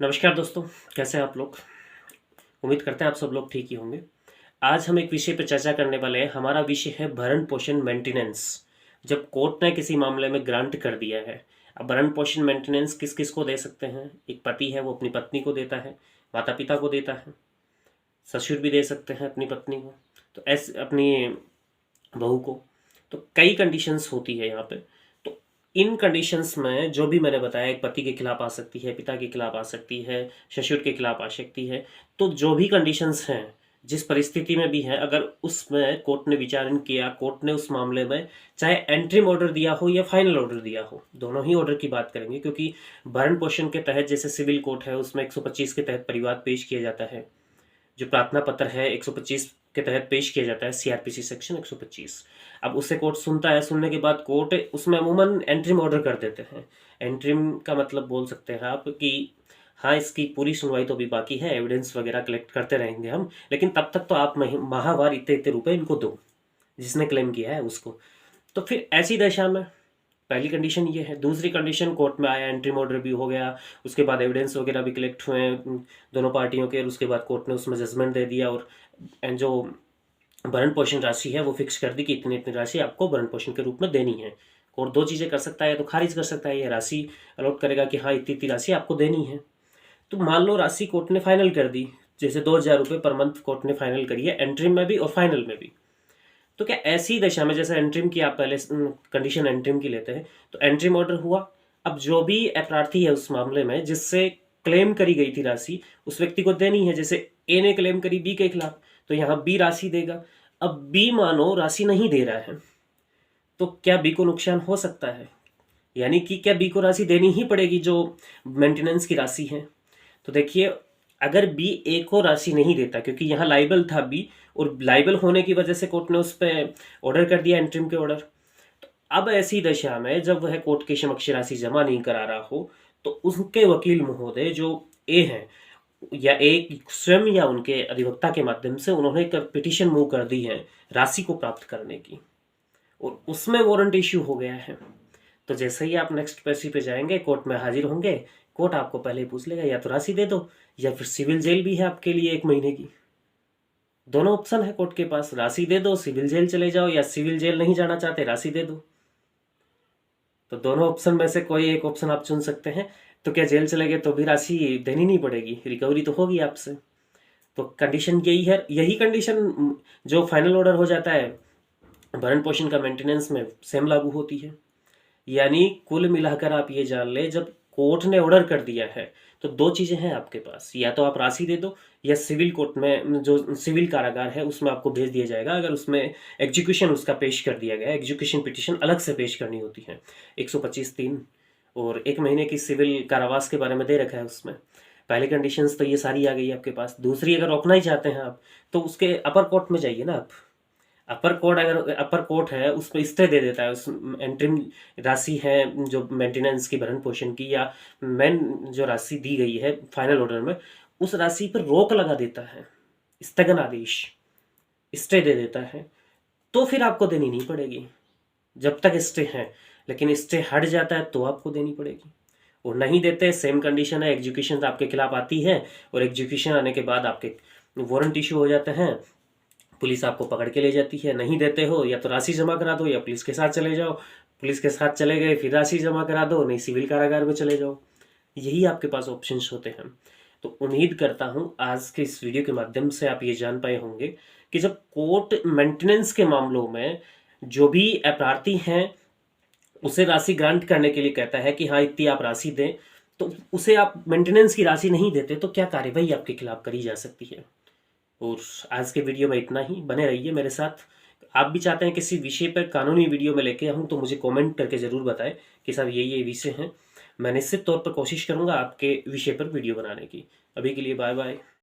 नमस्कार दोस्तों, कैसे हैं आप लोग। उम्मीद करते हैं आप सब लोग ठीक ही होंगे। आज हम एक विषय पर चर्चा करने वाले हैं। हमारा विषय है भरण पोषण मेंटेनेंस। जब कोर्ट ने किसी मामले में ग्रांट कर दिया है, अब भरण पोषण मेंटेनेंस किस किस को दे सकते हैं। एक पति है, वो अपनी पत्नी को देता है, माता पिता को देता है, ससुर भी दे सकते हैं अपनी पत्नी को, तो ऐसे अपनी बहू को। तो कई कंडीशंस होती है यहाँ पे। तो इन कंडीशंस में जो भी मैंने बताया, एक पति के खिलाफ आ सकती है, पिता के खिलाफ आ सकती है, ससुर के खिलाफ आ सकती है। तो जो भी कंडीशंस हैं, जिस परिस्थिति में भी है, अगर उसमें कोर्ट ने विचारण किया, कोर्ट ने उस मामले में चाहे एंट्रीम ऑर्डर दिया हो या फाइनल ऑर्डर दिया हो, दोनों ही ऑर्डर की बात करेंगे। क्योंकि भरण पोषण के तहत जैसे सिविल कोर्ट है, उसमें 125 के तहत परिवाद पेश किया जाता है। जो प्रार्थना पत्र है 125 के तहत पेश किया जाता है, सीआरपीसी सेक्शन 125। अब उससे कोर्ट सुनता है, सुनने के बाद कोर्ट उसमें अमूमन एंट्रीम ऑर्डर कर देते हैं। एंट्रीम का मतलब बोल सकते हैं आप कि हाँ, इसकी पूरी सुनवाई तो भी बाकी है, एविडेंस वगैरह कलेक्ट करते रहेंगे हम, लेकिन तब तक तो आप माहवार इतने इतने रुपए इनको दो, जिसने क्लेम किया है उसको। तो फिर ऐसी दशा में पहली कंडीशन ये है। दूसरी कंडीशन, कोर्ट में आया, एंट्री ऑर्डर भी हो गया, उसके बाद एविडेंस वगैरह भी कलेक्ट हुए दोनों पार्टियों के, और उसके बाद कोर्ट ने उसमें जजमेंट दे दिया और जो भरण पोषण राशि है वो फिक्स कर दी कि इतनी इतनी राशि आपको भरण पोषण के रूप में देनी है। कोर्ट दो चीज़ें कर सकता है, तो खारिज कर सकता है, ये राशि अलॉट करेगा कि हाँ इतनी इतनी राशि आपको देनी है। तो मान लो राशि कोर्ट ने फाइनल कर दी, जैसे 2,000 रुपये पर मंथ कोर्ट ने फाइनल करी है, एंट्रीम में भी और फाइनल में भी। तो क्या ऐसी दशा में, जैसे एंट्रीम की आप पहले कंडीशन एंट्रीम की लेते हैं, तो एंट्रीम ऑर्डर हुआ। अब जो भी अपराधी है उस मामले में, जिससे क्लेम करी गई थी राशि, उस व्यक्ति को देनी है। जैसे ए ने क्लेम करी बी के खिलाफ, तो यहाँ बी राशि देगा। अब बी मानो राशि नहीं दे रहा है, तो क्या बी को नुकसान हो सकता है? यानी कि क्या बी को राशि देनी ही पड़ेगी जो मेंटेनेंस की राशि है। तो देखिए, अगर बी ए को राशि नहीं देता, क्योंकि यहाँ लाइबल था बी, और लाइबल होने की वजह से कोर्ट ने उस पर ऑर्डर कर दिया, एंट्रीम के ऑर्डर। तो अब ऐसी दशा में जब वह कोर्ट के समक्ष राशि जमा नहीं करा रहा हो, तो उसके वकील महोदय जो ए हैं, या ए स्वयं या उनके अधिवक्ता के माध्यम से उन्होंने एक पिटीशन मूव कर दी है राशि को प्राप्त करने की, और उसमें वारंट इश्यू हो गया है। तो जैसे ही आप नेक्स्ट पेशी पे जाएंगे, कोर्ट में हाजिर होंगे, कोर्ट आपको पहले ही पूछ लेगा या तो राशि दे दो, या फिर सिविल जेल भी है आपके लिए 1 महीने की। दोनों ऑप्शन है कोर्ट के पास, राशि दे दो, सिविल जेल चले जाओ, या सिविल जेल नहीं जाना चाहते, राशि दे दो। तो दोनों ऑप्शन में से कोई एक ऑप्शन आप चुन सकते हैं। तो क्या जेल चले गए तो भी राशि देनी नहीं पड़ेगी, रिकवरी तो होगी आपसे। तो कंडीशन यही है, यही कंडीशन जो फाइनल ऑर्डर हो जाता है भरण पोषण का मेंटेनेंस में सेम लागू होती है। यानी कुल मिलाकर आप ये जान ले, जब कोर्ट ने ऑर्डर कर दिया है तो दो चीज़ें हैं आपके पास, या तो आप राशि दे दो, या सिविल कोर्ट में जो सिविल कारागार है उसमें आपको भेज दिया जाएगा। अगर उसमें एग्जीक्यूशन उसका पेश कर दिया गया, एग्जीक्यूशन पिटीशन अलग से पेश करनी होती है 125(3), और 1 महीने की सिविल कारावास के बारे में दे रखा है उसमें। पहली कंडीशंस तो ये सारी आ गई आपके पास। दूसरी, अगर रोकना ही चाहते हैं आप, तो उसके अपर कोर्ट में जाइए ना आप। अपर कोर्ट है, उसमें स्टे दे देता है उस एंट्रीम राशि है जो मेंटेनेंस की, भरण पोषण की, या मेन जो राशि दी गई है फाइनल ऑर्डर में, उस राशि पर रोक लगा देता है, स्थगन आदेश, स्टे दे देता है। तो फिर आपको देनी नहीं पड़ेगी जब तक स्टे है, लेकिन स्टे हट जाता है तो आपको देनी पड़ेगी। और नहीं देते, सेम कंडीशन है, एग्जीक्यूशन आपके खिलाफ आती है, और एग्जीक्यूशन आने के बाद आपके वारंट इशू हो जाते हैं, पुलिस आपको पकड़ के ले जाती है। नहीं देते हो, या तो राशि जमा करा दो, या पुलिस के साथ चले जाओ। पुलिस के साथ चले गए, फिर राशि जमा करा दो, नहीं सिविल कारागार में चले जाओ। यही आपके पास ऑप्शंस होते हैं। तो उम्मीद करता हूँ आज के इस वीडियो के माध्यम से आप ये जान पाए होंगे कि जब कोर्ट मेंटेनेंस के मामलों में जो भी अपराधी हैं उसे राशि ग्रांट करने के लिए कहता है कि हाँ इतनी आप राशि दें, तो उसे आप मेंटेनेंस की राशि नहीं देते तो क्या कार्यवाही आपके खिलाफ करी जा सकती है। और आज के वीडियो में इतना ही। बने रहिए मेरे साथ। आप भी चाहते हैं किसी विषय पर कानूनी वीडियो में लेके आऊँ, तो मुझे कमेंट करके ज़रूर बताएं कि साहब ये विषय हैं। मैं निश्चित तौर पर कोशिश करूँगा आपके विषय पर वीडियो बनाने की। अभी के लिए बाय बाय।